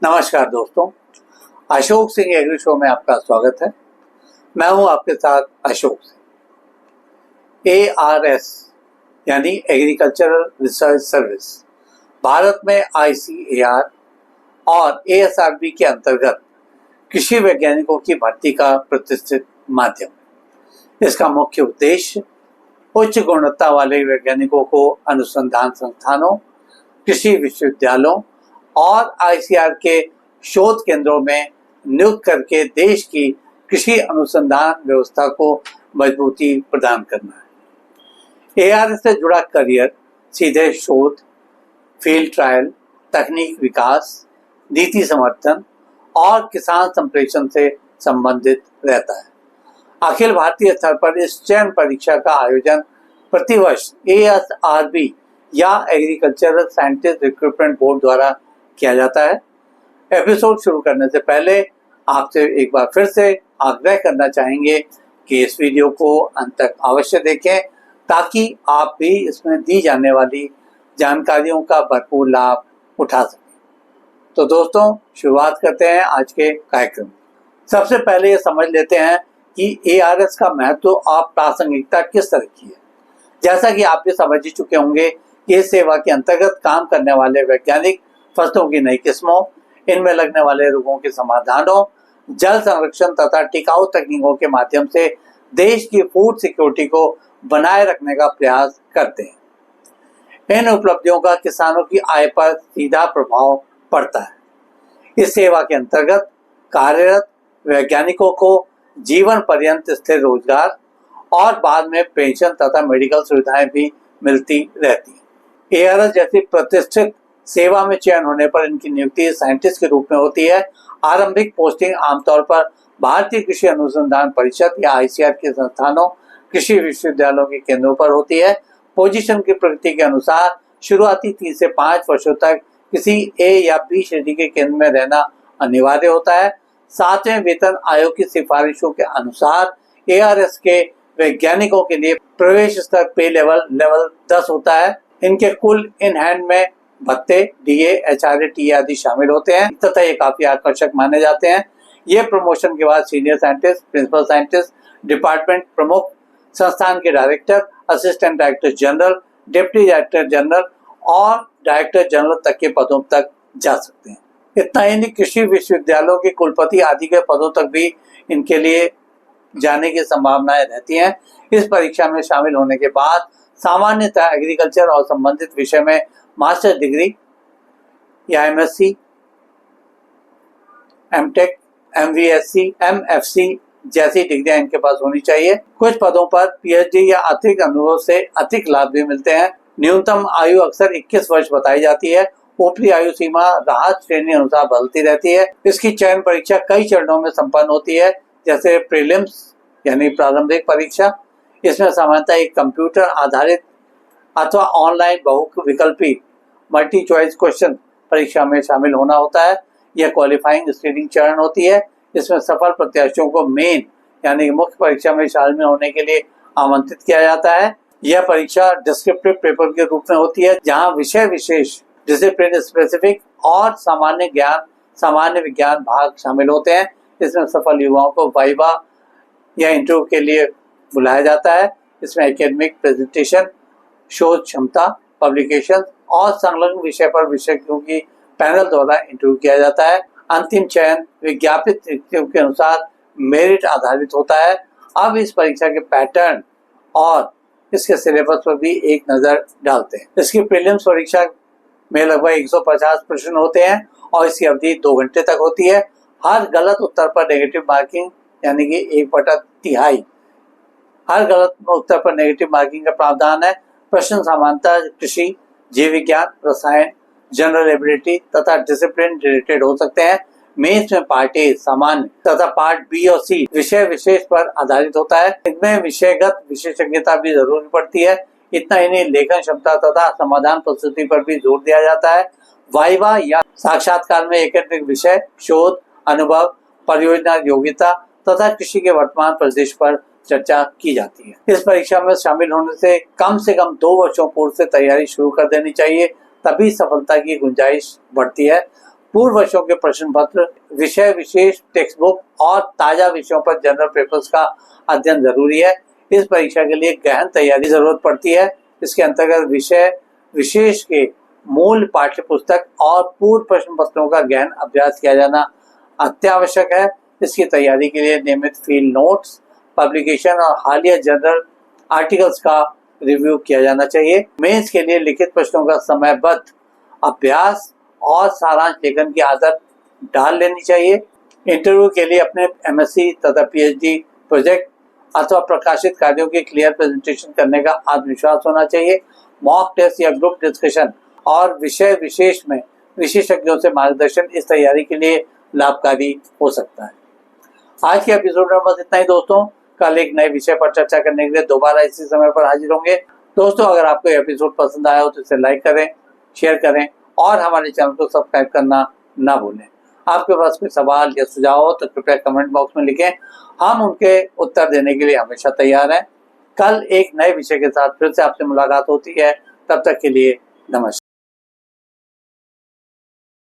नमस्कार दोस्तों, Ashok Singh agree show में आपका स्वागत है। मैं हूं आपके साथ अशोक सिंह। ARS यानी एग्रीकल्चरल रिसर्च सर्विस भारत में ICAR और ASRB के अंतर्गत कृषि वैज्ञानिकों की भर्ती का प्रतिष्ठित माध्यम। इसका मुख्य उद्देश्य उच्च गुणवत्ता वाले वैज्ञानिकों को अनुसंधान संस्थानों, कृषि विश्वविद्यालयों और ICAR के शोध केंद्रों में नियुक्त करके देश की कृषि अनुसंधान व्यवस्था को मजबूती प्रदान करना है। ARS से जुड़ा करियर सीधे शोध, फील्ड ट्रायल, तकनीक विकास, नीति समर्थन और किसान संप्रेषण से संबंधित रहता है। अखिल भारतीय स्तर पर इस चयन परीक्षा का आयोजन प्रतिवर्ष ASRB या एग्रीकल्चरल साइंटिस्ट रिक्रूटमेंट बोर्ड द्वारा किया जाता है। एपिसोड शुरू करने से पहले आपसे एक बार फिर से आग्रह करना चाहेंगे कि इस वीडियो को अंत तक अवश्य देखें ताकि आप भी इसमें दी जाने वाली जानकारियों का भरपूर लाभ उठा सकें। तो दोस्तों, शुरुआत करते हैं आज के कार्यक्रम। सबसे पहले ये समझ लेते हैं कि ARS का महत्व और प्रासंगिकता किस तरह की है। जैसा कि आप भी समझ ही चुके होंगे कि इस सेवा के अंतर्गत काम करने वाले वैज्ञानिक फसलों की नई किस्मों, इनमें लगने वाले रोगों के समाधानों, जल संरक्षण तथा टिकाऊ तकनीकों के माध्यम से देश की फूड सिक्योरिटी को बनाए रखने का प्रयास करते हैं। इन उपलब्धियों का किसानों की आय पर सीधा प्रभाव पड़ता है। इस सेवा के अंतर्गत कार्यरत वैज्ञानिकों को जीवन पर्यंत स्थिर रोजगार और बाद में पेंशन तथा मेडिकल सुविधाएं भी मिलती रहती हैं। ARS जैसी प्रतिष्ठित सेवा में चयन होने पर इनकी नियुक्ति साइंटिस्ट के रूप में होती है। आरंभिक पोस्टिंग आमतौर पर भारतीय कृषि अनुसंधान परिषद या ICAR के संस्थानों, कृषि विश्वविद्यालयों के केंद्रों पर होती है। पोजीशन की प्रगति के अनुसार शुरुआती 3 से 5 वर्षों तक किसी A या B श्रेणी के केंद्र में रहना अनिवार्य होता है। 7वें वेतन आयोग की सिफारिशों के अनुसार ARS के वैज्ञानिकों के लिए प्रवेश स्तर पे लेवल 10 होता है। इनके कुल इन हैंड में भत्ते, DA, HRA, TA आदि शामिल होते हैं तथा ये काफी आकर्षक माने जाते हैं। ये प्रमोशन के बाद senior scientist, principal scientist, department प्रमुख, संस्थान के director, assistant director general, deputy director general और डायरेक्टर जनरल तक के पदों तक जा सकते हैं। इतना ही नहीं, कृषि विश्वविद्यालयों के कुलपति आदि के पदों तक भी इनके लिए जाने की संभावनाएं रहती हैं। इस परीक्षा में शामिल होने के बाद सामान्यतः एग्रीकल्चर और संबंधित विषय में मास्टर डिग्री या MSc, MTech, MVSc, MFC जैसी डिग्रियां इनके पास होनी चाहिए। कुछ पदों पर PhD या अतिरिक्त अनुभव से अधिक लाभ भी मिलते हैं। न्यूनतम आयु अक्सर 21 वर्ष बताई जाती है। ऊपरी आयु सीमा राहत श्रेणी अनुसार बदलती रहती है। इसकी चयन परीक्षा कई चरणों में संपन्न होती है, जैसे प्रीलिम्स यानी प्रारंभिक परीक्षा। इसमें सामान्यतः एक कंप्यूटर आधारित अथवा ऑनलाइन बहुविकल्पी मल्टी चॉइस क्वेश्चन परीक्षा में शामिल होना होता है। यह क्वालिफाइंग स्क्रीनिंग चरण होती है। इसमें सफल प्रत्याशियों को मेन यानी मुख्य परीक्षा में शामिल होने के लिए आमंत्रित किया जाता है। यह परीक्षा डिस्क्रिप्टिव पेपर के रूप में होती है, जहां विषय विशेष, डिसिप्लिन स्पेसिफिक और सामान्य विज्ञान भाग शामिल होते हैं। इसमें सफल युवाओं को वाइवा या इंटरव्यू के लिए बुलाया जाता है। इसमें एकेडमिक प्रेजेंटेशन, शोध क्षमता, पब्लिकेशन और संलग्न विषय पर विशेषज्ञों की पैनल द्वारा इंटरव्यू किया जाता है। अंतिम चयन विज्ञापित रिक्तियों के अनुसार मेरिट आधारित होता है। अब इस परीक्षा के पैटर्न और इसके सिलेबस पर भी एक नजर डालते हैं। इसकी प्रीलिम्स परीक्षा में लगभग 150 प्रश्न होते हैं और इसकी अवधि 2 घंटे तक होती है। हर गलत उत्तर पर नेगेटिव मार्किंग यानी कि 1/3 हर गलत उत्तर पर नेगेटिव मार्किंग का प्रावधान है। प्रश्न सामान्यतः कृषि, जीव विज्ञान, रसायन, जनरल एबिलिटी तथा डिसिप्लिन रिलेटेड हो सकते हैं। मेंस में पार्ट ए सामान्य तथा पार्ट बी और सी विषय विशेष पर आधारित होता है। इनमें विषयगत विशेषज्ञता भी जरूरी पड़ती है। इतना ही नहीं, लेखन क्षमता तथा समाधान प्रस्तुति पर भी जोर दिया जाता है। वाइवा या साक्षात्कार में एकेडमिक विषय, शोध, अनुभव, परियोजना योग्यता तथा कृषि के वर्तमान परिदृश्य पर चर्चा की जाती है। इस परीक्षा में शामिल होने से कम 2 वर्षों पूर्व से तैयारी शुरू कर देनी चाहिए, तभी सफलता की गुंजाइश बढ़ती है। पूर्व वर्षों के प्रश्न पत्र, विषय विशेष टेक्स्ट बुक और ताजा विषयों पर जनरल पेपर्स का अध्ययन जरूरी है। इस परीक्षा के लिए गहन तैयारी जरूरत पड़ती है। इसके अंतर्गत विषय विशेष के मूल पाठ्य पुस्तक और पूर्व प्रश्न पत्रों का गहन अभ्यास किया जाना अत्यावश्यक है। इसकी तैयारी के लिए नियमित फील्ड नोट्स, पब्लिकेशन और हालिया जर्नल आर्टिकल्स का रिव्यू किया जाना चाहिए। मेंस के लिए लिखित प्रश्नों का समयबद्ध अभ्यास और सारांश लेखन की आदत डाल लेनी चाहिए। इंटरव्यू के लिए अपने एमएससी तथा पीएचडी प्रोजेक्ट अथवा प्रकाशित कार्यों की क्लियर प्रेजेंटेशन करने का आत्मविश्वास होना चाहिए। मॉक टेस्ट या ग्रुप डिस्कशन और विषय विशेष में विशेषज्ञों से मार्गदर्शन इस तैयारी के लिए लाभकारी हो सकता है। आज के एपिसोड में बस इतना ही दोस्तों। कल एक नए विषय पर चर्चा करने के लिए दोबारा इसी समय पर हाजिर होंगे। दोस्तों, अगर आपको एपिसोड पसंद आया हो तो इसे लाइक करें, शेयर करें और हमारे चैनल को सब्सक्राइब करना ना भूलें। आपके पास कोई सवाल या सुझाव हो तो कृपया कमेंट बॉक्स में लिखें, हम उनके उत्तर देने के लिए हमेशा तैयार हैं। कल एक नए विषय के साथ फिर से आपसे मुलाकात होती है। तब तक के लिए नमस्कार।